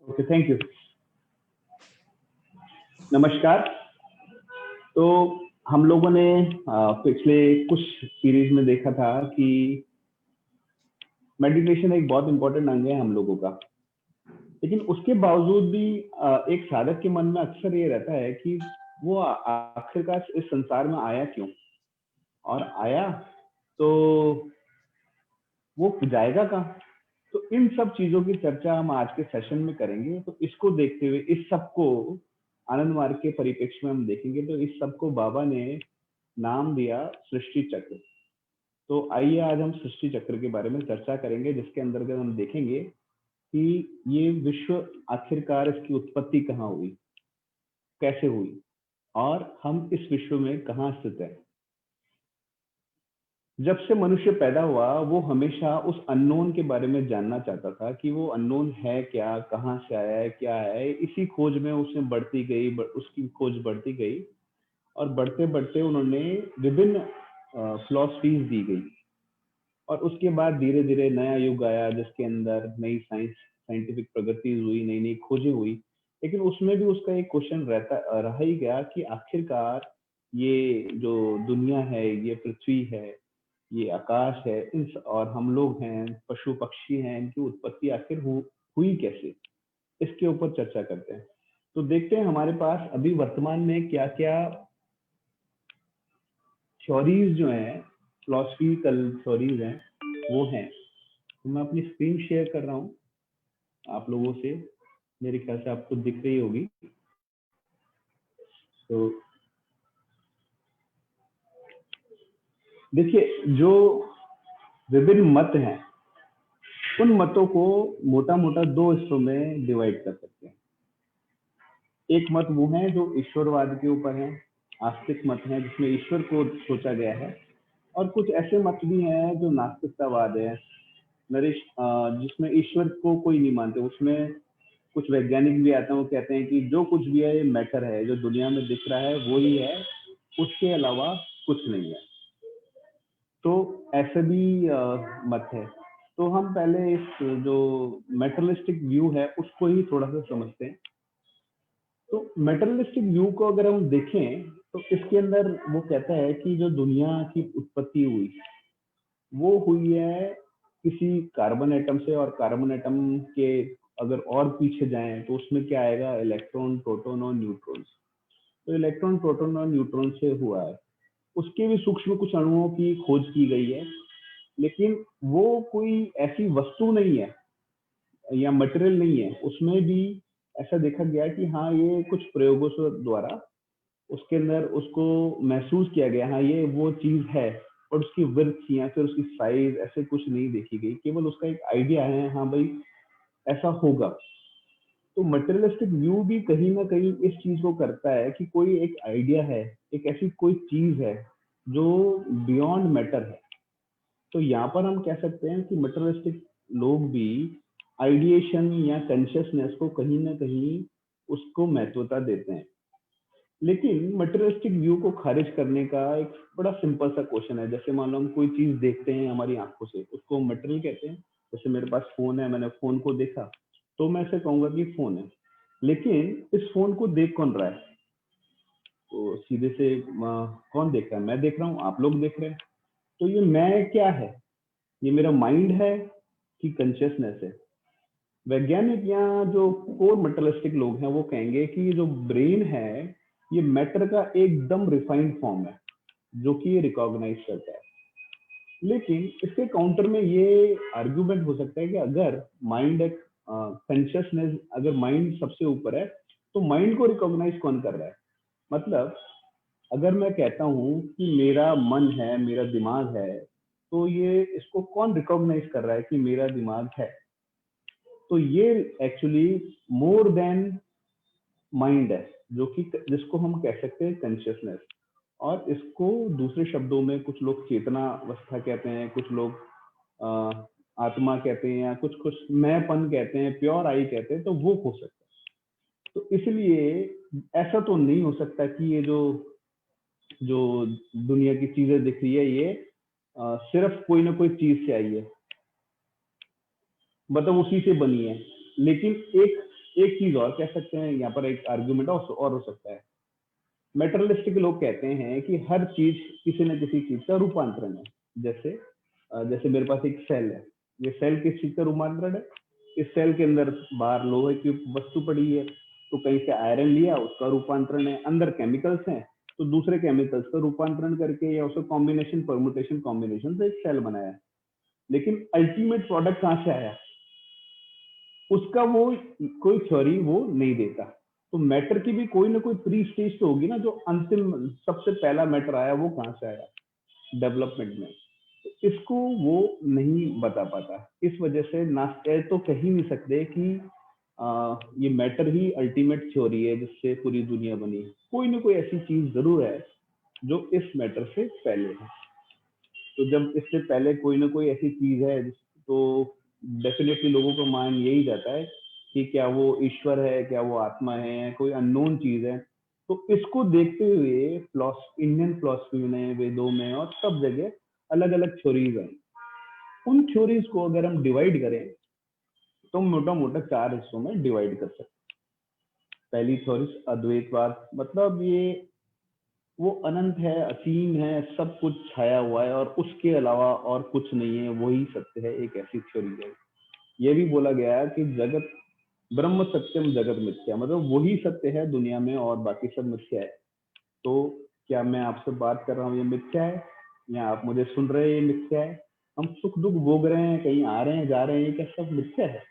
Okay, thank you. नमस्कार। तो हम लोगों ने पिछले कुछ सीरीज में देखा था कि मेडिटेशन एक बहुत इंपॉर्टेंट अंग है हम लोगों का, लेकिन उसके बावजूद भी एक साधक के मन में अक्सर ये रहता है कि वो आखिरकार इस संसार में आया क्यों, और आया तो वो जाएगा कहाँ। तो इन सब चीजों की चर्चा हम आज के सेशन में करेंगे। तो इसको देखते हुए इस सबको आनंद मार्ग के परिप्रेक्ष्य में हम देखेंगे। तो इस सबको बाबा ने नाम दिया सृष्टि चक्र। तो आइए आज हम सृष्टि चक्र के बारे में चर्चा करेंगे, जिसके अंतर्गत हम देखेंगे कि ये विश्व आखिरकार इसकी उत्पत्ति कहाँ हुई, कैसे हुई, और हम इस विश्व में कहाँ स्थित है। जब से मनुष्य पैदा हुआ वो हमेशा उस अननोन के बारे में जानना चाहता था कि वो अननोन है क्या, कहाँ से आया है, क्या है। इसी खोज में उसने बढ़ती गई, उसकी खोज बढ़ती गई, और बढ़ते बढ़ते उन्होंने विभिन्न फिलॉसफीज दी गई, और उसके बाद धीरे धीरे नया युग आया जिसके अंदर नई साइंटिफिक प्रगति हुई, नई नई खोजें हुई। लेकिन उसमें भी उसका एक क्वेश्चन रह ही गया कि आखिरकार ये जो दुनिया है, ये पृथ्वी है, ये आकाश है, और हम लोग हैं, पशु पक्षी हैं, इनकी उत्पत्ति आखिर हुई कैसे, इसके ऊपर चर्चा करते हैं। तो देखते हैं हमारे पास अभी वर्तमान में क्या क्या थ्योरीज जो हैं, फिलोसफिकल थ्योरीज हैं, वो हैं। तो मैं अपनी स्क्रीन शेयर कर रहा हूँ आप लोगों से, मेरे ख्याल से आपको दिख रही होगी। तो देखिए, जो विभिन्न मत हैं उन मतों को मोटा मोटा दो हिस्सों में डिवाइड कर सकते हैं। एक मत वो है जो ईश्वरवाद के ऊपर है, आस्तिक मत है जिसमें ईश्वर को सोचा गया है, और कुछ ऐसे मत भी हैं जो नास्तिकतावाद है, नरेश, जिसमें ईश्वर को कोई नहीं मानते। उसमें कुछ वैज्ञानिक भी आते हैं, वो कहते हैं कि जो कुछ भी है ये मैटर है, जो दुनिया में दिख रहा है वो ही है, उसके अलावा कुछ नहीं है। तो ऐसे भी मत है। तो हम पहले इस जो मेटरलिस्टिक व्यू है उसको ही थोड़ा सा समझते हैं। तो मेटरलिस्टिक व्यू को अगर हम देखें तो इसके अंदर वो कहता है कि जो दुनिया की उत्पत्ति हुई वो हुई है किसी कार्बन एटम से, और कार्बन एटम के अगर और पीछे जाएं तो उसमें क्या आएगा, इलेक्ट्रॉन, प्रोटॉन और न्यूट्रॉन। तो इलेक्ट्रॉन, प्रोटॉन और न्यूट्रॉन से हुआ है। उसके भी सूक्ष्म कुछ अणुओं की खोज की गई है, लेकिन वो कोई ऐसी वस्तु नहीं है या मटेरियल नहीं है। उसमें भी ऐसा देखा गया कि हाँ, ये कुछ प्रयोगों से द्वारा उसके अंदर उसको महसूस किया गया, हाँ ये वो चीज है। और उसकी विड्थ या फिर उसकी साइज ऐसे कुछ नहीं देखी गई, केवल उसका एक आइडिया है, हाँ भाई ऐसा होगा। तो मटेरियलिस्टिक व्यू भी कहीं ना कहीं इस चीज को करता है कि कोई एक आइडिया है, एक ऐसी कोई चीज है जो बियॉन्ड मैटर है। तो यहाँ पर हम कह सकते हैं कि मटेरियलिस्टिक लोग भी आइडिएशन या कॉन्शियसनेस को कहीं ना कहीं उसको महत्वता देते हैं। लेकिन मटेरियलिस्टिक व्यू को खारिज करने का एक बड़ा सिंपल सा क्वेश्चन है। जैसे मान लो हम कोई चीज देखते हैं हमारी आंखों से, उसको मटेरियल कहते हैं। जैसे मेरे पास फोन है, मैंने फोन को देखा तो मैं ऐसे कहूंगा कि फोन है। लेकिन इस फोन को देख कौन रहा है? तो सीधे से कौन देख रहा है? मैं देख रहा हूँ, आप लोग देख रहे हैं। तो ये मैं क्या है? ये मेरा माइंड है कि कॉन्शियसनेस है? वैज्ञानिक या जो कोर मटेरियलिस्टिक लोग हैं वो कहेंगे कि ये जो ब्रेन है ये मैटर का एकदम रिफाइंड फॉर्म है जो कि ये रिकॉग्नाइज करता है। लेकिन इसके काउंटर में ये आर्ग्यूमेंट हो सकता है कि अगर माइंड एक कॉन्शियसनेस, अगर माइंड सबसे ऊपर है तो माइंड को रिकॉग्नाइज कौन कर रहा है? मतलब अगर मैं कहता हूँ कि मेरा मन है, मेरा दिमाग है, तो ये इसको कौन रिकॉग्नाइज कर रहा है कि मेरा दिमाग है? तो ये एक्चुअली मोर देन माइंड है, जो कि जिसको हम कह सकते हैं कॉन्शियसनेस। और इसको दूसरे शब्दों में कुछ लोग चेतना अवस्था कहते हैं, कुछ लोग आत्मा कहते हैं, या कुछ कुछ मैंपन कहते हैं, प्योर आई कहते हैं। तो वो हो सकता है। तो इसलिए ऐसा तो नहीं हो सकता कि ये जो जो दुनिया की चीजें दिख रही है ये सिर्फ कोई ना कोई चीज से आई है, मतलब उसी से बनी है। लेकिन एक एक चीज और कह सकते हैं, यहाँ पर एक आर्ग्यूमेंट और हो सकता है। मेटरलिस्टिक लोग कहते हैं कि हर चीज किसी न किसी चीज का रूपांतरण है। जैसे जैसे मेरे पास एक सेल है, ये सेल किस चीज का रूपांतरण है? इस सेल के अंदर बाहर लोहे की वस्तु पड़ी है, तो कहीं से आयरन लिया, उसका रूपांतरण है। अंदर केमिकल्स हैं, तो दूसरे केमिकल्स का रूपांतरण करके या उसका कॉम्बिनेशन परमुटेशन कॉम्बिनेशन से एक सेल बनाया। लेकिन अल्टीमेट प्रोडक्ट कहाँ से आया, उसका वो कोई थ्योरी वो नहीं देता। तो मैटर की भी कोई ना कोई प्री स्टेज तो होगी ना, जो अंतिम सबसे पहला मैटर आया वो कहाँ से आया डेवलपमेंट में, तो इसको वो नहीं बता पाता। इस वजह से नास्तिक तो कह ही नहीं सकते कि ये मैटर ही अल्टीमेट थ्योरी है जिससे पूरी दुनिया बनी। कोई ना कोई ऐसी चीज जरूर है जो इस मैटर से पहले है। तो जब इससे पहले कोई ना कोई ऐसी चीज है तो डेफिनेटली लोगों का मान यही जाता है कि क्या वो ईश्वर है, क्या वो आत्मा है, कोई अननोन चीज है। तो इसको देखते हुए इंडियन फिलोसफी में, वेदों में और सब जगह अलग अलग थ्योरीज हैं। उन थ्योरीज को अगर हम डिवाइड करें तो मोटा मोटा 4 हिस्सों में डिवाइड कर सकते हैं। पहली थ्योरी अद्वैतवाद, मतलब ये वो अनंत है, असीम है, सब कुछ छाया हुआ है और उसके अलावा और कुछ नहीं है, वही सत्य है, एक ऐसी थ्योरी है। ये भी बोला गया है कि जगत ब्रह्म सत्यम जगत मिथ्या, मतलब वही सत्य है दुनिया में और बाकी सब मिथ्या है। तो क्या मैं आपसे बात कर रहा हूँ ये मिथ्या है, या आप मुझे सुन रहे हैं ये मिथ्या है? हम सुख दुख भोग रहे हैं, कहीं आ रहे हैं जा रहे हैं, क्या सब मिथ्या है?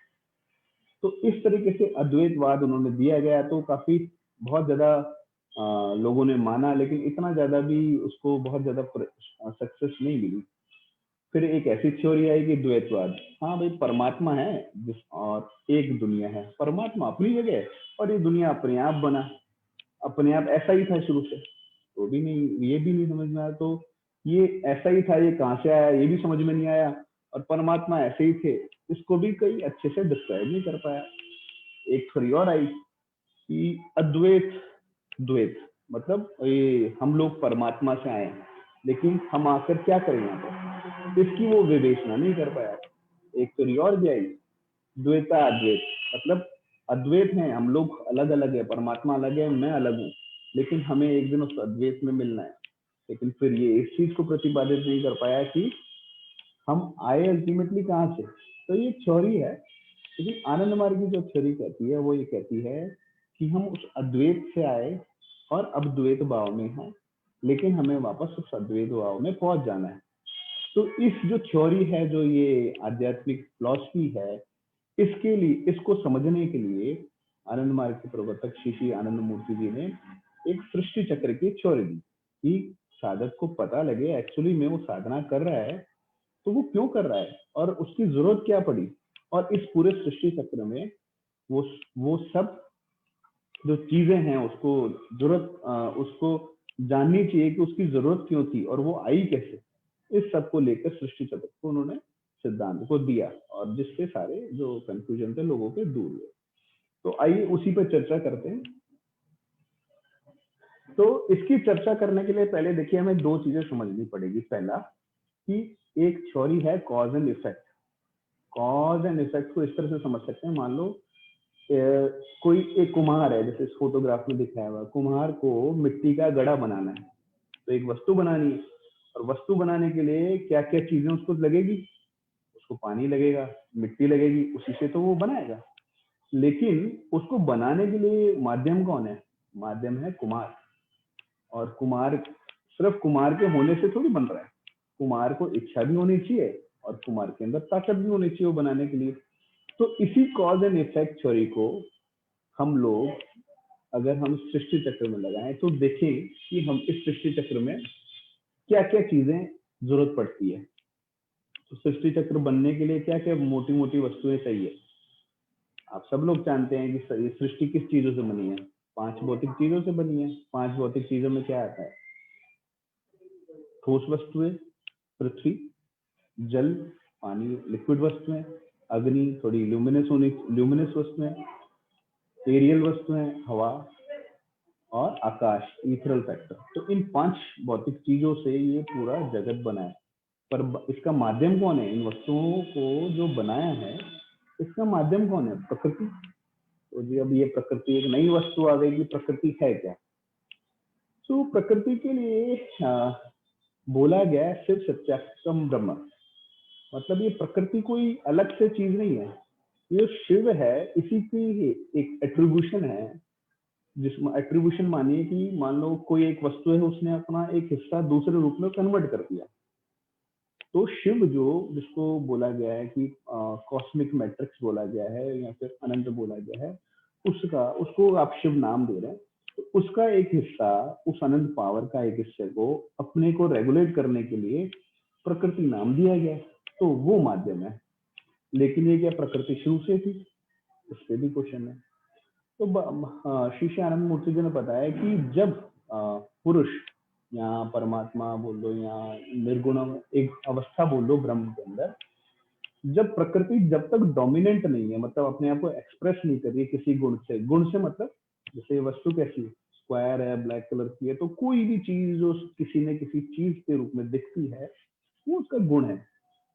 तो इस तरीके से अद्वैतवाद उन्होंने दिया गया, तो काफी बहुत ज्यादा लोगों ने माना, लेकिन इतना ज्यादा भी उसको बहुत ज्यादा सक्सेस नहीं मिली। फिर एक ऐसी थ्योरी आई कि द्वैतवाद, हाँ भाई परमात्मा है जिस और एक दुनिया है, परमात्मा अपनी जगह है और ये दुनिया अपने आप बना, अपने आप ऐसा ही था शुरू से। तो भी नहीं, ये भी नहीं समझ में आया। तो ये ऐसा ही था, ये कहाँ से आया ये भी समझ में नहीं आया, और परमात्मा ऐसे ही थे, इसको भी कई अच्छे से डिस्क्राइब नहीं कर पाया। एक थ्योरी और आई कि अद्वैत द्वैत, मतलब ये हम लोग परमात्मा से आए हैं, लेकिन हम आकर क्या करें यहाँ पर, इसकी वो विवेचना नहीं कर पाया। एक थ्योरी और भी आई, द्वैता अद्वैत, मतलब अद्वैत हैं हम लोग, अलग अलग है, परमात्मा अलग है, मैं अलग हूँ, लेकिन हमें एक दिन उस अद्वैत में मिलना है। लेकिन फिर ये इस चीज को प्रतिपादित नहीं कर पाया कि हम आए अल्टीमेटली कहाँ से। तो ये थ्योरी है। लेकिन आनंद मार्ग की जो थ्योरी कहती है वो ये कहती है कि हम उस अद्वैत से आए और अब द्वैत भाव में हैं, लेकिन हमें वापस उस अद्वैत भाव में पहुंच जाना है। तो इस जो थ्योरी है, जो ये आध्यात्मिक फिलॉसफी है, इसके लिए, इसको समझने के लिए आनंद मार्ग के प्रवर्तक श्री श्री आनंद मूर्ति जी ने एक सृष्टि चक्र की थ्योरी दी कि साधक को पता लगे एक्चुअली में वो साधना कर रहा है तो वो क्यों कर रहा है और उसकी जरूरत क्या पड़ी। और इस पूरे सृष्टि चक्र में वो सब जो चीजें हैं उसको जरूरत उसको जाननी चाहिए कि उसकी जरूरत क्यों थी और वो आई कैसे। इस सब को लेकर सृष्टि चक्र को उन्होंने सिद्धांत को दिया, और जिससे सारे जो कंफ्यूजन थे लोगों के दूर हुए। तो आइए उसी पर चर्चा करते हैं। तो इसकी चर्चा करने के लिए पहले देखिए हमें दो चीजें समझनी पड़ेगी। पहला कि एक थ्योरी है cause and effect. Cause and effect को इस तरह से समझ सकते हैं, मान लो कोई एक कुम्हार है, जैसे इस फोटोग्राफ में दिखाया हुआ, कुम्हार को मिट्टी का घड़ा बनाना है, तो एक वस्तु बनानी है, और वस्तु बनाने के लिए क्या क्या चीजें उसको लगेगी, उसको पानी लगेगा, मिट्टी लगेगी, उसी से तो वो बनाएगा। लेकिन उसको बनाने के लिए माध्यम कौन है? माध्यम है कुम्हार। और कुम्हार सिर्फ कुम्हार के होने से थोड़ी बन रहा है, कुम्हार को इच्छा भी होनी चाहिए और कुम्हार के अंदर ताकत भी होनी चाहिए वो बनाने के लिए। तो इसी कॉज एंड इफेक्ट थ्योरी को हम लोग अगर हम सृष्टि चक्र में लगाएं तो देखें कि हम इस सृष्टि चक्र में क्या क्या चीजें जरूरत पड़ती है। तो सृष्टि चक्र बनने के लिए क्या क्या मोटी मोटी वस्तुएं चाहिए। आप सब लोग जानते हैं कि ये सृष्टि किस चीजों से बनी है? 5 भौतिक चीजों से बनी है। 5 भौतिक चीजों में क्या आता है? ठोस वस्तुएं, पृथ्वी, जल, पानी लिक्विड वस्तुएं, अग्नि थोड़ी ल्यूमिनस वस्तुएं, एरियल वस्तुएं हवा, और आकाश इथरल फैक्टर। तो इन 5 भौतिक चीजों से ये पूरा जगत बना है। पर इसका माध्यम कौन है? इन वस्तुओं को जो बनाया है इसका माध्यम कौन है? प्रकृति। तो जी अब ये प्रकृति एक नई वस्तु आ गई कि प्रकृति है क्या। तो प्रकृति के लिए बोला गया है शिव सत्यात्म ब्रह्म, मतलब ये प्रकृति कोई अलग से चीज नहीं है, ये शिव है, इसी की ही एक एट्रीब्यूशन है। जिसमें एट्रीब्यूशन मानिए कि मान लो कोई एक वस्तु है, उसने अपना एक हिस्सा दूसरे रूप में कन्वर्ट कर दिया, तो शिव जो जिसको बोला गया है कि कॉस्मिक मैट्रिक्स बोला गया है या फिर अनंत बोला गया है, उसका उसको आप शिव नाम दे रहे हैं, तो उसका एक हिस्सा, उस अनंत पावर का एक हिस्से को अपने को रेगुलेट करने के लिए प्रकृति नाम दिया गया है, तो वो माध्यम है। लेकिन ये क्या प्रकृति शुरू से थी, इस पे भी क्वेश्चन है। तो श्री श्री आनंद मूर्ति जी ने बताया कि जब पुरुष या परमात्मा बोल दो या निर्गुण एक अवस्था बोल दो ब्रह्म के अंदर, जब प्रकृति जब तक डोमिनेंट नहीं है, मतलब अपने आप को एक्सप्रेस नहीं कर रही किसी गुण से मतलब जैसे वस्तु कैसी स्क्वायर है, ब्लैक कलर की है, तो कोई भी चीज जो किसी न किसी चीज के रूप में दिखती है वो उसका गुण है।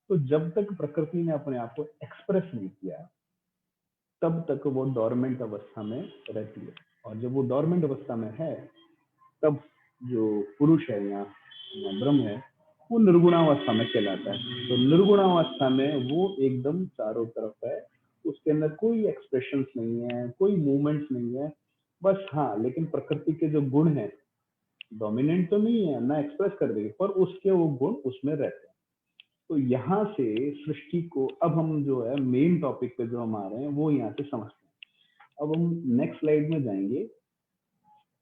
तो जब तक प्रकृति ने अपने आप को एक्सप्रेस नहीं किया तब तक वो डोरमेंट अवस्था में रहती है, और जब वो डोरमेंट अवस्था में है तब जो पुरुष है या ब्रह्म है वो निर्गुणावस्था में कहलाता है। तो निर्गुणावस्था में वो एकदम चारों तरफ है, उसके अंदर कोई एक्सप्रेशंस नहीं है, कोई मूवमेंट्स नहीं है, बस हाँ लेकिन प्रकृति के जो गुण है डोमिनेंट तो नहीं है ना, एक्सप्रेस कर देगी, पर उसके वो गुण उसमें रहते हैं। तो यहाँ से सृष्टि को अब हम जो है मेन टॉपिक पे जो हम आ रहे हैं वो यहाँ से समझते हैं। अब हम नेक्स्ट स्लाइड में जाएंगे,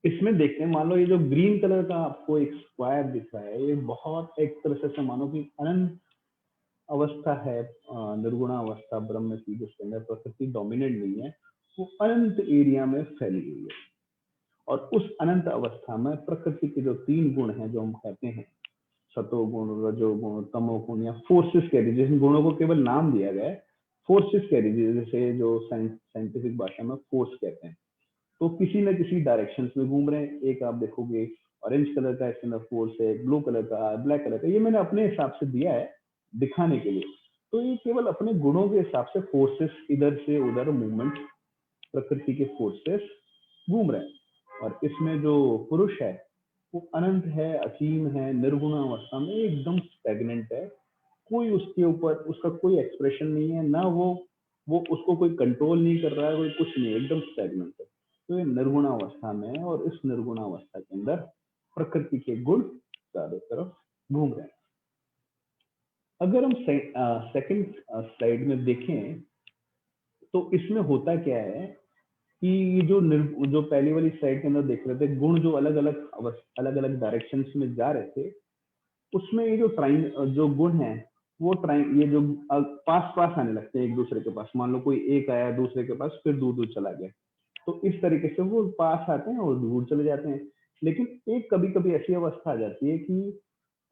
इसमें देखते हैं, मान लो ये जो ग्रीन कलर का आपको एक स्क्वायर दिख रहा है, ये बहुत एक तरह से मानो कि अनंत अवस्था है, निर्गुणा अवस्था ब्रह्म की, जिसके अंदर प्रकृति डोमिनेट नहीं है, वो अनंत एरिया में फैली हुई है। और उस अनंत अवस्था में प्रकृति के जो तीन गुण हैं जो हम कहते हैं सतोगुण, रजोगुण, तमोगुण या फोर्सेस कह दीजिए, जिन गुणों को केवल नाम दिया गया है फोर्सेस कह दीजिए, जैसे जो साइंटिफिक भाषा में फोर्स कहते हैं, तो किसी न किसी डायरेक्शन में घूम रहे हैं। एक आप देखोगे ऑरेंज कलर का इसके अंदर फोर्स है, ब्लू कलर का, ब्लैक कलर का, ये मैंने अपने हिसाब से दिया है दिखाने के लिए। तो ये केवल अपने गुणों के हिसाब से फोर्सेस इधर से उधर मूवमेंट प्रकृति के फोर्सेस घूम रहे हैं। और इसमें जो पुरुष है वो अनंत है, असीम है, निर्गुण अवस्था में एकदम स्टैग्नेंट है, कोई उसके ऊपर उसका कोई एक्सप्रेशन नहीं है, ना वो उसको कोई कंट्रोल नहीं कर रहा है, कोई कुछ नहीं, एकदम स्टैग्नेंट है। तो ये निर्गुण अवस्था में है, और इस निर्गुण अवस्था के अंदर प्रकृति के गुण चारों तरफ घूम रहे हैं। अगर हम सेकंड स्लाइड में देखें तो इसमें होता क्या है कि ये जो पहली वाली स्लाइड के अंदर देख रहे थे, गुण जो अलग अलग डायरेक्शंस में जा रहे थे, उसमें ये जो गुण है वो ये जो पास पास आने लगते हैं एक दूसरे के पास, मान लो कोई एक आया दूसरे के पास फिर दूर दूर चला गया, तो इस तरीके से वो पास आते हैं और दूर चले जाते हैं। लेकिन एक कभी कभी ऐसी अवस्था आ जाती है कि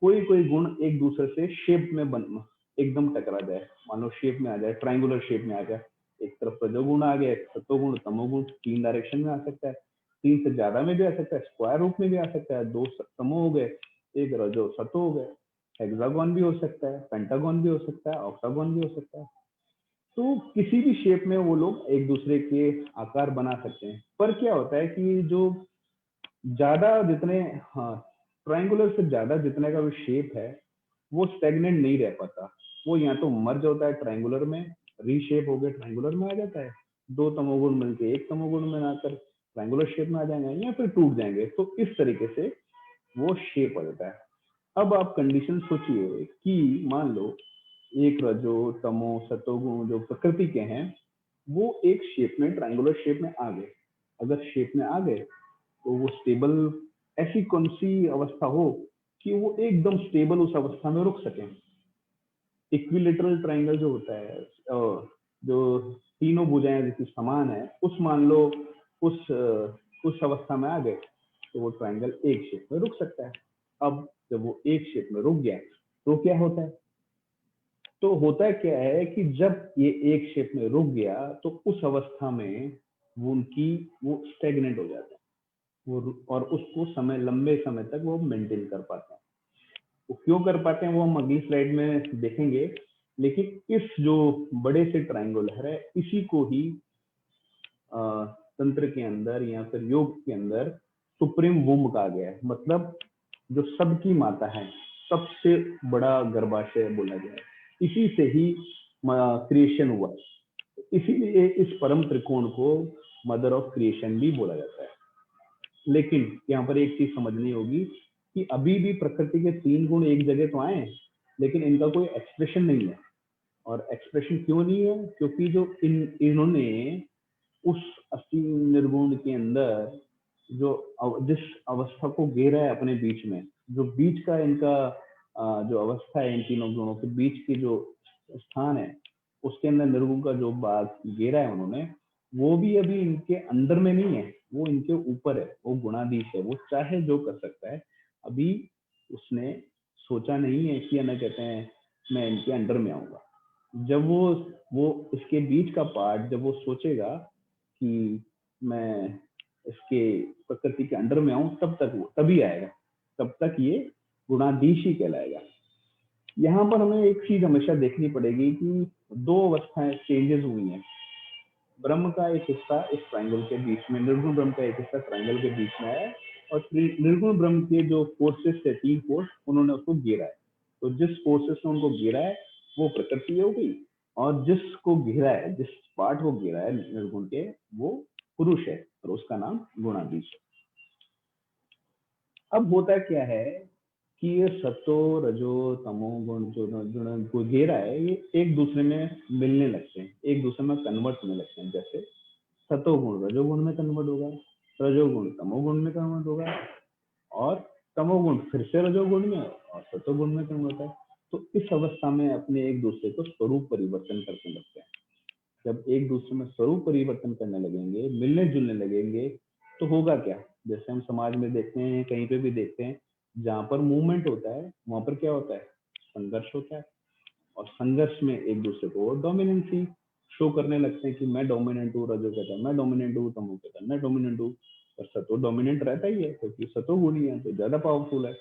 कोई कोई गुण एक दूसरे से शेप में एकदम टकरा जाए, मान लो शेप में आ जाए, ट्राइंगुलर शेप में आ जाए, एक तरफ रजोगुण आ गया, एक सतोगुण, तमोगुण, तीन डायरेक्शन में आ सकता है, तीन से ज्यादा में भी आ सकता है, स्क्वायर रूप में भी आ सकता है, दो तमो हो गए, एक रजो सतो हो गए, हेक्सागोन भी हो सकता है, पेंटागोन भी हो सकता है, ऑक्टागोन भी हो सकता है। तो किसी भी शेप में वो लोग एक दूसरे के आकार बना सकते हैं। पर क्या होता है कि जो ज्यादा जितने, हाँ, ट्राइंगुलर से ज्यादा जितने का भी शेप है वो स्टेगनेंट नहीं रह पाता, वो या तो मर्ज होता है ट्राइंगुलर में, रीशेप हो गया ट्राइंगुलर में आ जाता है, दो तमोगुण मिलके एक तमोगुण में आकर ट्राइंगुलर शेप में आ जाएंगे, या फिर टूट जाएंगे। तो इस तरीके से वो शेप हो जाता है। अब आप कंडीशन सोचिए कि मान लो एक रजो तमो सतोगुण जो प्रकृति के हैं वो एक शेप में, ट्राइंगुलर शेप में आ गए। अगर शेप में आ गए तो वो स्टेबल, ऐसी कौन सी अवस्था हो कि वो एकदम स्टेबल उस अवस्था में रुक सके। इक्विलेटरल ट्राइंगल जो होता है, जो तीनों भुजाएं जिसकी समान है, उस मान लो उस अवस्था में आ गए तो वो ट्राइंगल एक शेप में रुक सकता है। अब जब वो एक शेप में रुक गया तो क्या होता है, तो होता क्या है कि जब ये एक शेप में रुक गया तो उस अवस्था में वो स्टेगनेंट हो जाता है, वो और उसको लंबे समय तक वो मेंटेन कर पाते हैं। वो क्यों कर पाते हैं वो हम अगली स्लाइड में देखेंगे। लेकिन इस जो बड़े से ट्राइंगुलर है इसी को ही तंत्र के अंदर या फिर योग के अंदर सुप्रीम वुम्ब कहा गया है, मतलब जो सबकी माता है, सबसे बड़ा गर्भाशय बोला गया है, इसी से ही क्रिएशन हुआ। इसीलिए इस परम त्रिकोण को मदर ऑफ क्रिएशन भी बोला जाता है। लेकिन यहाँ पर एक चीज समझनी होगी कि अभी भी प्रकृति के 3 गुण एक जगह तो आए, लेकिन इनका कोई एक्सप्रेशन नहीं है। और एक्सप्रेशन क्यों नहीं है? क्योंकि जो इन्होंने उस 80 निर्गुण के अंदर जो जिस अवस्था को घेरा है अपने बीच में, जो बीच का इनका जो अवस्था है इन तीनों गुणों के बीच की जो स्थान है, उसके अंदर निर्गुण का जो भाग घेरा है उन्होंने, वो भी अभी इनके अंदर में नहीं है, वो इनके ऊपर है, वो गुणाधीश है, वो चाहे जो कर सकता है। अभी उसने सोचा नहीं है कि ना कहते हैं मैं इनके अंडर में आऊंगा। जब वो इसके बीच का पार्ट जब वो सोचेगा कि मैं इसके प्रकृति के अंडर में आऊं, तब तक वो तभी आएगा, तब तक ये गुणाधीश ही कहलाएगा। यहाँ पर हमें एक चीज हमेशा देखनी पड़ेगी कि 2 अवस्थाएं चेंजेस हुई हैं। ब्रह्म का एक हिस्सा इस ट्रायंगल के बीच में, निर्गुण ब्रह्म का एक हिस्सा ट्रायंगल के बीच में है, और निर्गुण ब्रह्म के जो फोर्सेस थे, 3 फोर्स, उन्होंने उसको घेरा है। तो जिस फोर्सेस ने उनको घेरा है वो प्रकृति हो गई, और जिसको घेरा है, जिस पार्ट को घेरा है निर्गुण के, वो पुरुष है, और उसका नाम गुणाधीश है। अब होता क्या है कि ये सतो रजो तमो गुण जो गुण को घेरा है, ये एक दूसरे में मिलने लगते हैं, एक दूसरे में कन्वर्ट होने लगते हैं। जैसे सतोगुण रजोगुण में कन्वर्ट होगा, रजोगुण तमोगुण में कन्वर्ट होगा, और तमोगुण फिर से रजोगुण में और सतोगुण में कन्वर्ट है। तो इस अवस्था में अपने एक दूसरे को स्वरूप परिवर्तन करने लगते हैं। जब एक दूसरे में स्वरूप परिवर्तन करने लगेंगे, मिलने जुलने लगेंगे, तो होगा क्या? जैसे हम समाज में देखते हैं, कहीं पे भी देखते हैं, जहाँ पर मूवमेंट होता है वहां पर क्या होता है? संघर्ष होता है। और संघर्ष में एक दूसरे को डोमिनेंसी शो करने लगते हैं कि मैं डोमिनेंट हूँ, रजो कहता है मैं डोमिनेंट हूँ, तमो कहता है मैं डोमिनेंट हूँ। और सतो डोमिनेंट रहता ही है, क्योंकि सतो गुणी है तो ज्यादा पावरफुल है।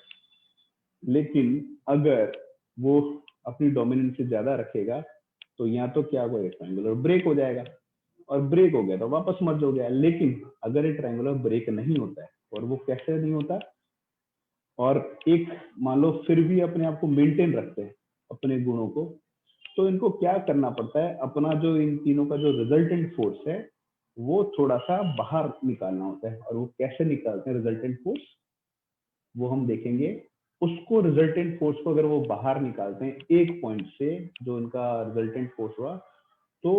लेकिन अगर वो अपनी डोमिनेंसी ज्यादा रखेगा, तो या तो क्या होगा, ट्रायंगुलर ब्रेक हो जाएगा, और ब्रेक हो गया तो वापस मर्ज हो गया। लेकिन अगर ये ट्रायंगुलर ब्रेक नहीं होता है, और वो कैसे नहीं होता, और एक मान लो फिर भी अपने आप को मेंटेन रखते हैं अपने गुणों को, तो इनको क्या करना पड़ता है? अपना जो इन तीनों का जो रिजल्टेंट फोर्स है, वो थोड़ा सा बाहर निकालना होता है। और वो कैसे निकालते हैं रिजल्टेंट फोर्स, वो हम देखेंगे। उसको रिजल्टेंट फोर्स को अगर वो बाहर निकालते हैं एक पॉइंट से, जो इनका रिजल्टेंट फोर्स हुआ, तो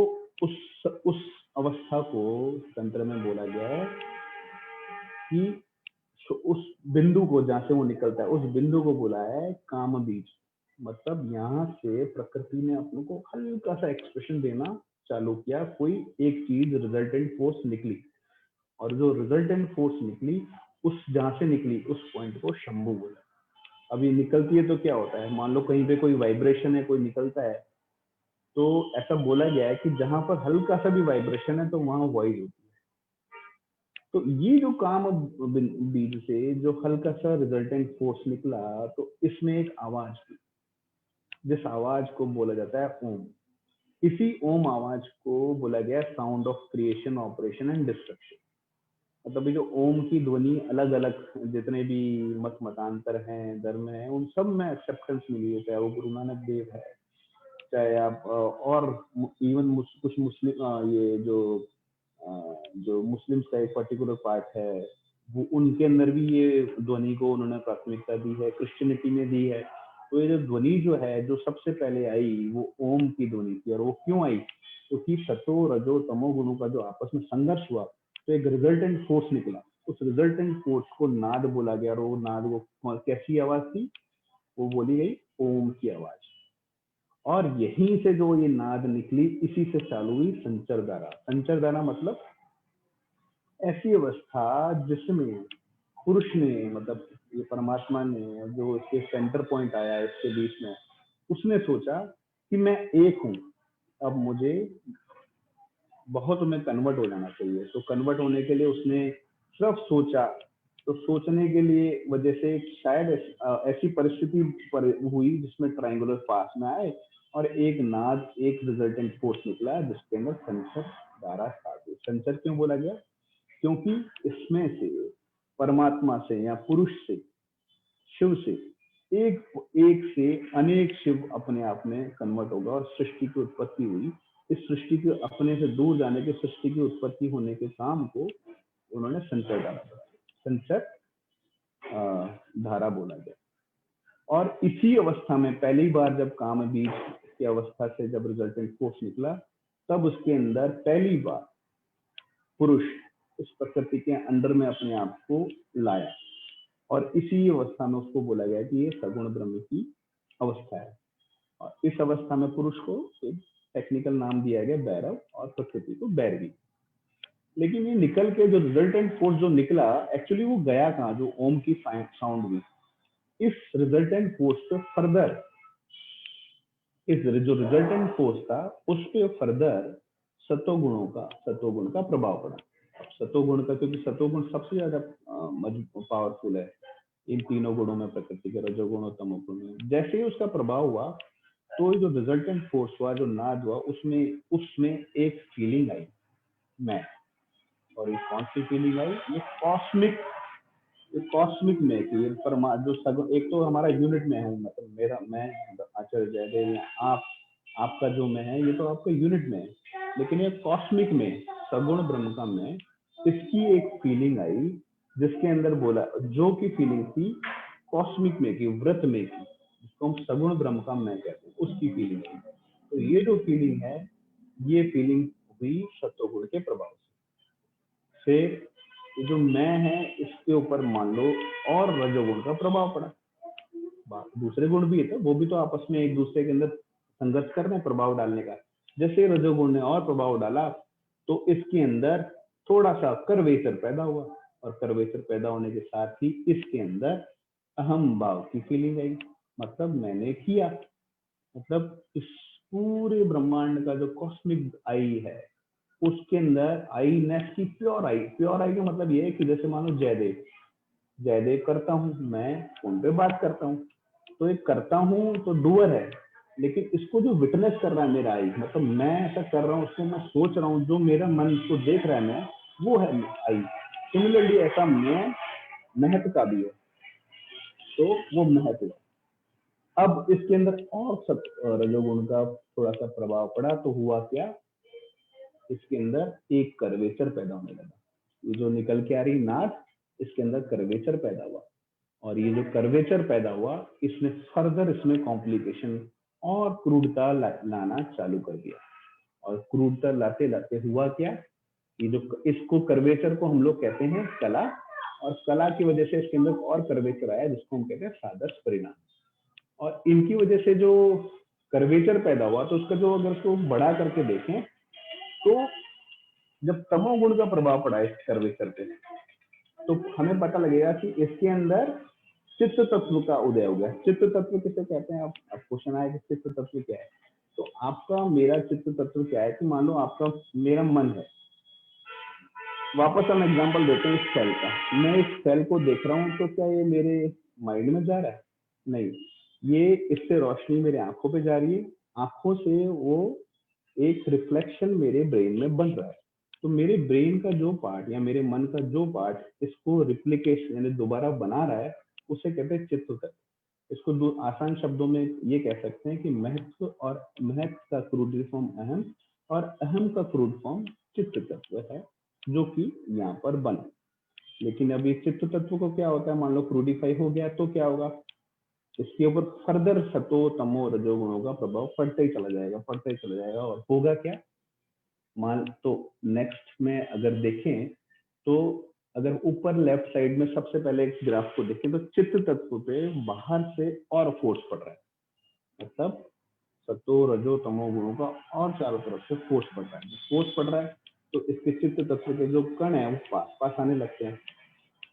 उस अवस्था को तंत्र में बोला गया है कि उस बिंदु को जहां से वो निकलता है, उस बिंदु को बोला है काम बीज। मतलब यहाँ से प्रकृति ने अपने को हल्का सा एक्सप्रेशन देना चालू किया, कोई एक चीज रिजल्टेंट फोर्स निकली, और जो रिजल्टेंट फोर्स निकली, उस जहां से निकली उस पॉइंट को शंभु बोला। अब ये निकलती है तो क्या होता है? मान लो कहीं पे कोई वाइब्रेशन है, कोई निकलता है, तो ऐसा बोला गया है कि जहां पर हल्का सा भी वाइब्रेशन है तो वहां वॉइड होती है। तो ये जो काम बीज से जो हल्का सा रिजल्टेंट फोर्स निकला, तो इसमें एक आवाज थी, जिस आवाज को बोला जाता है ओम। इसी ओम आवाज को बोला गया sound of creation, operation and destruction. मतलब ये जो ओम की ध्वनि अलग अलग जितने भी मत मतांतर हैं, धर्म है, उन सब में एक्सेप्टेंस मिली है, चाहे वो गुरु नानक देव है, चाहे आप और इवन कुछ मुस्लिम ये जो मुस्लिम्स का एक पर्टिकुलर पार्ट है, वो उनके अंदर भी ये ध्वनि को उन्होंने प्राथमिकता दी है, क्रिश्चियनिटी में दी है। तो ये जो ध्वनि जो है, जो सबसे पहले आई, वो ओम की ध्वनि थी। और वो क्यों आई? क्योंकि सतो रजो तमो गुणों का जो आपस में संघर्ष हुआ, तो एक रिजल्टेंट फोर्स निकला, उस रिजल्टेंट फोर्स को नाद बोला गया। और वो नाद वो कैसी आवाज थी? वो बोली गई ओम की आवाज। और यहीं से जो ये नाद निकली, इसी से चालू हुई संचर धारा। संचर धारा मतलब ऐसी अवस्था जिसमें पुरुष ने, मतलब ये परमात्मा ने, जो इसके सेंटर पॉइंट आया है इसके बीच में, उसने सोचा कि मैं एक हूं, अब मुझे बहुत में कन्वर्ट हो जाना चाहिए। तो कन्वर्ट होने के लिए उसने सिर्फ सोचा, तो सोचने के लिए वजह से शायद ऐसी परिस्थिति पर हुई जिसमें ट्रायंगुलर पास में आए, और एक नाद, एक रिजल्टेंट फोर्स निकला जिसके अंदर संचर धारा स्टार्ट हुई। संचर क्यों बोला गया? क्योंकि इसमें से परमात्मा से या पुरुष से, शिव से एक से अनेक शिव अपने आप में कन्वर्ट होगा और सृष्टि की उत्पत्ति हुई। इस सृष्टि के अपने से दूर जाने के, सृष्टि की उत्पत्ति होने के काम को उन्होंने संचर धारा, संचर धारा बोला गया। और इसी अवस्था में पहली बार जब काम बीज की अवस्था से जब रिजल्टेंट फोर्स निकला, तब उसके अंदर पहली बार पुरुष इस प्रकृति के अंदर में अपने आप को लाया, और इसी अवस्था में उसको बोला गया कि ये सगुण ब्रह्म की अवस्था है। और इस अवस्था में पुरुष को एक टेक्निकल नाम दिया गया भैरव, और प्रकृति को बैरवी। लेकिन ये निकल के जो रिजल्टेंट फोर्स जो निकला, एक्चुअली वो गया कहाँ? जो ओम की साउंड हुई, इस रिजल्टेंट फोर्स पे फर्दर, इस जो रिजल्टेंट फोर्स था उस पे फर्दर सतोगुण का प्रभाव पड़ा। सतोगुण का, क्योंकि सतोगुण सबसे ज्यादा पावरफुल है इन तीनों गुणों में, प्रकृति के रजोगुण और तमोगुण में। जैसे ही उसका प्रभाव हुआ, तो जो रिजल्टेंट फोर्स हुआ, जो नाद हुआ, उसमें एक फीलिंग आई मैं। और ये कौन सी फीलिंग आई? ये कॉस्मिक में कि जो सगुण, एक तो हमारा यूनिट में है, मतलब मेरा मैं, आचार्य जयदेव, आपका जो मैं है, ये तो आपका यूनिट में है। लेकिन ये कॉस्मिक में, सगुण ब्रह्म का मैं, इसकी एक फीलिंग आई जिसके अंदर बोला, जो की फीलिंग थी कॉस्मिक में की, व्रत में की, जिसको हम सगुण ब्रह्म का मैं कहते हैं, उसकी फीलिंग आई। तो ये जो फीलिंग है, ये फीलिंग हुई सत्वगुण के प्रभाव से। जो मैं है इसके ऊपर मान लो और रजोगुण का प्रभाव पड़ा। दूसरे गुण भी है, तो वो भी तो आपस में एक दूसरे के अंदर संघर्ष कर रहे हैं प्रभाव डालने का। जैसे रजोगुण ने और प्रभाव डाला, तो इसके अंदर थोड़ा सा कर्वेचर पैदा हुआ, और कर्वेचर पैदा होने के साथ ही इसके अंदर अहम भाव की फीलिंग आई, मतलब मैंने किया। मतलब इस पूरे ब्रह्मांड का जो कॉस्मिक आई है, उसके अंदर आई नेस की प्योर आई का मतलब ये है कि जैसे मानो जयदेव करता हूँ, मैं फोन पे बात करता हूँ, तो एक करता हूँ तो डूअर है, लेकिन इसको जो विटनेस कर रहा है मेरा आई, मतलब मैं ऐसा कर रहा हूँ, उसको मैं सोच रहा हूँ, जो मेरा मन को देख रहा है मैं, वो है आई। सिमिलरली ऐसा मैं महत्व का भी है, तो वो महत्व है। अब इसके अंदर और सब रजोगुण का थोड़ा सा प्रभाव पड़ा, तो हुआ क्या? इसके अंदर एक कर्वेचर पैदा होने लगा। ये जो निकल के आ रही नाद, इसके अंदर कर्वेचर पैदा हुआ, और ये जो कर्वेचर पैदा हुआ, इसने फर्दर इसमें कॉम्प्लिकेशन और क्रूडता लाना चालू कर दिया। और क्रूडता लाते लाते हुआ क्या? ये जो इसको कर्वेचर को हम लोग कहते हैं कला, और कला की वजह से इसके अंदर और कर्वेचर आया, जिसको हम कहते हैं सादृश्य परिणाम। और इनकी वजह से जो कर्वेचर पैदा हुआ, तो उसका जो अगर उसको बढ़ा करके देखें, तो जब तमोगुण का प्रभाव पड़ा इस कर्वेचर पे, तो हमें पता लगेगा कि इसके अंदर चित्त तत्व का उदय हो गया। चित्त तत्व किसे कहते हैं? आप क्वेश्चन आया कि चित्त तत्व क्या है, तो आपका मेरा चित्त तत्व क्या है? कि मान लो आपका मेरा मन है, वापस हम एग्जांपल देते हैं इस सेल का। मैं इस सेल को देख रहा हूँ, तो क्या ये मेरे माइंड में जा रहा है? नहीं, ये इससे रोशनी मेरे आंखों पे जा रही है, आंखों से वो एक रिफ्लेक्शन मेरे ब्रेन में बन रहा है। तो मेरे ब्रेन का जो पार्ट या मेरे मन का जो पार्ट इसको रिप्लिकेशन यानी दोबारा बना रहा है, उसे कहते हैं चित्त तत्व। इसको आसान शब्दों में ये कह सकते हैं कि महत्व, और महत्व का क्रूड फॉर्म अहम, और अहम का क्रूड फॉर्म चित्त तत्व है, जो कि यहाँ पर बना। लेकिन अभी चित्त तत्व को क्या होता है? मान लो क्रूडिफाई हो गया, तो क्या होगा? इसके ऊपर फर्दर सतो तमो रजोगुणों का प्रभाव पड़ता ही चला जाएगा, और होगा क्या? मान तो नेक्स्ट में अगर देखें, तो अगर ऊपर लेफ्ट साइड में सबसे पहले एक ग्राफ को देखें, तो चित्त तत्व पे बाहर से और फोर्स पड़ रहा है, मतलब सतो रजो तमो गुणों का और चारों तरफ से फोर्स पड़ रहा है। फोर्स पड़ रहा है, तो इसके चित्त तत्व के जो कण है वो पास पास आने लगते हैं।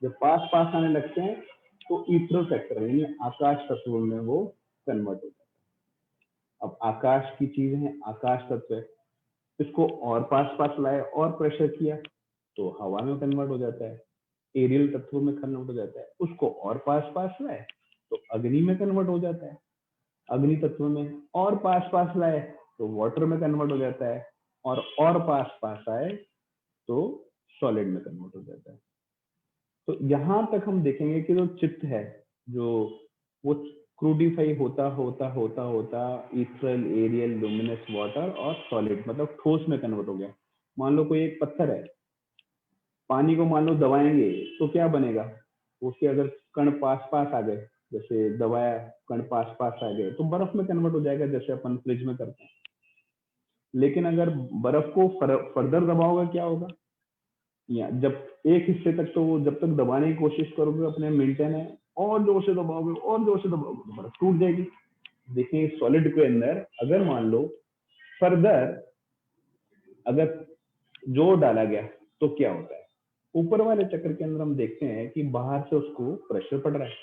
जब पास पास आने लगते हैं, तो ईथर सेक्टर यानी आकाश तत्व में वो कन्वर्ट हो जाता है। अब आकाश की चीज है, आकाश तत्व है, इसको और पास पास लाए और प्रेशर किया, तो हवा में कन्वर्ट हो जाता है, एरियल तत्व में कन्वर्ट हो जाता है। उसको और पास पास लाए तो अग्नि में कन्वर्ट हो जाता है, अग्नि तत्व में और पास पास लाए तो वाटर में कन्वर्ट हो जाता है, और पास पास आए तो सॉलिड में कन्वर्ट हो जाता है। तो यहाँ तक हम देखेंगे कि जो चित्त है, जो वो क्रूडिफाई होता होता होता होता इथरल, एरियल, लुमिनस, वाटर और सॉलिड मतलब ठोस में कन्वर्ट हो गया। मान लो कोई एक पत्थर है, पानी को मान लो दबाएंगे तो क्या बनेगा, उसके अगर कण पास पास आ गए, जैसे दबाया कण पास पास आ गए तो बर्फ में कन्वर्ट हो जाएगा, जैसे अपन फ्रिज में करते हैं। लेकिन अगर बर्फ को फर्दर दबाओगे क्या होगा, या जब एक हिस्से तक तो वो जब तक दबाने की कोशिश करोगे अपने मेंटेन है, और जोर से दबाओगे और जोर से दबाओगे तो बर्फ टूट जाएगी। देखिए सॉलिड के अंदर अगर मान लो फर्दर अगर जोर डाला गया तो क्या होता है, ऊपर वाले चक्र के अंदर हम देखते हैं कि बाहर से उसको प्रेशर पड़ रहा है।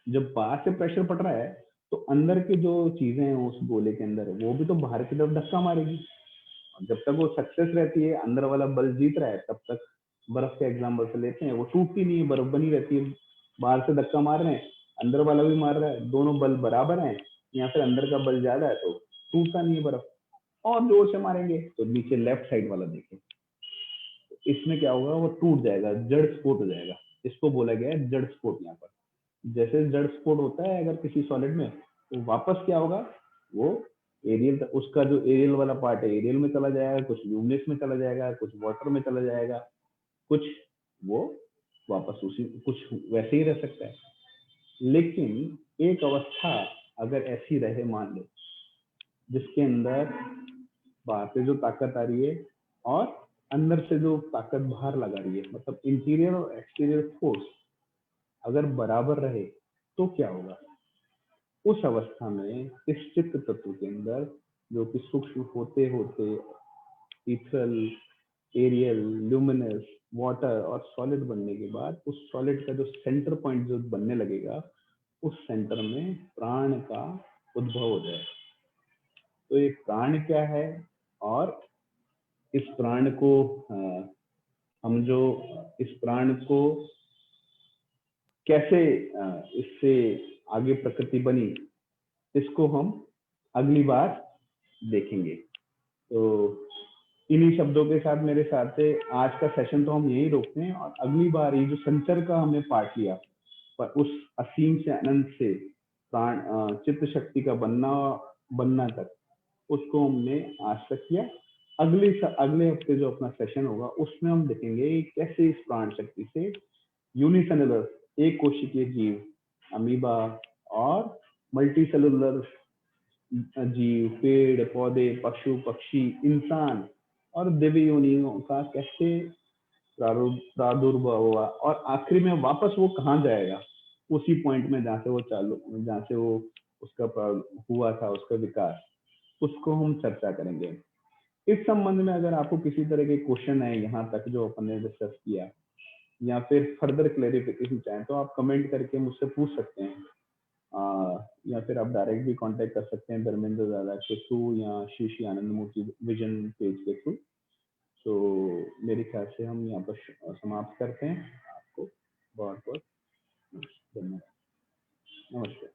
जब बाहर से प्रेशर पड़ रहा है तो अंदर की जो चीजें हैं उस गोले के अंदर वो भी तो बाहर की तरफ धक्का मारेगी। और जब तक वो सक्सेस रहती है, अंदर वाला बल जीत रहा है, तब तक बर्फ के एग्जाम्पल से लेते हैं, वो टूटती नहीं है, बर्फ बनी रहती है। बाहर से धक्का मार रहे हैं, अंदर वाला भी मार रहा है, दोनों बल बराबर हैं, या फिर अंदर का बल ज्यादा है तो टूटता नहीं है बर्फ। और जोर से मारेंगे तो नीचे लेफ्ट साइड वाला देखें, इसमें क्या होगा, वो टूट जाएगा, जड़ स्फोट हो जाएगा। इसको बोला गया है जड़ स्फोट। यहाँ पर जैसे जड़ स्फोट होता है अगर किसी सॉलिड में, तो वापस क्या होगा, वो एरियल, उसका जो एरियल वाला पार्ट है एरियल में चला जाएगा, कुछ ल्यूमिनस में चला जाएगा, कुछ वाटर में चला जाएगा, कुछ वो वापस उसी कुछ वैसे ही रह सकता है। लेकिन एक अवस्था अगर ऐसी रहे, मान लो जिसके अंदर बाहर से जो ताकत आ रही है और अंदर से जो ताकत बाहर लगा रही है, मतलब इंटीरियर और एक्सटीरियर फोर्स अगर बराबर रहे तो क्या होगा, उस अवस्था में इस चित्त तत्व के अंदर जो कि सूक्ष्म होते होते इथरल, एरियल, ल्यूमिनस, वाटर और सॉलिड बनने के बाद उस सॉलिड का जो सेंटर पॉइंट जो बनने लगेगा, उस सेंटर में प्राण का उद्भव हो जाए। तो ये प्राण क्या है, और इस प्राण को हम जो इस प्राण को कैसे इससे आगे प्रकृति बनी, इसको हम अगली बार देखेंगे। तो इन्हीं शब्दों के साथ मेरे साथ से आज का सेशन तो हम यही रोकते हैं, और अगली बार ये जो संचर का हमने पाठ लिया, पर उस असीम से अनंत से प्राण चित्त शक्ति का बनना तक, उसको हमने आज तक किया। अगले हफ्ते जो अपना सेशन होगा उसमें हम देखेंगे कैसे इस प्राण शक्ति से यूनिसेलुलर एक कोशिकीय जीव, अमीबा और मल्टी सेलुलर जीव, पेड़ पौधे, पशु पक्षी, इंसान और दिव्य योनियों का कैसे प्रादुर्भाव हुआ, और आखिरी में वापस वो कहाँ जाएगा, उसी पॉइंट में जहाँ से वो उसका हुआ था उसका विकास, उसको हम चर्चा करेंगे। इस संबंध में अगर आपको किसी तरह के क्वेश्चन है यहाँ तक जो अपन ने डिस्कस किया, या फिर फर्दर क्लेरिफिकेशन चाहें तो आप कमेंट करके मुझसे पूछ सकते हैं, या फिर आप डायरेक्ट भी कांटेक्ट कर सकते हैं धर्मेंद्र दादा के थ्रू या श्री श्री आनंद मूर्ति विजन पेज के थ्रू। तो मेरे ख्याल से हम यहाँ पर समाप्त करते हैं। आपको बहुत बहुत धन्यवाद। नमस्कार।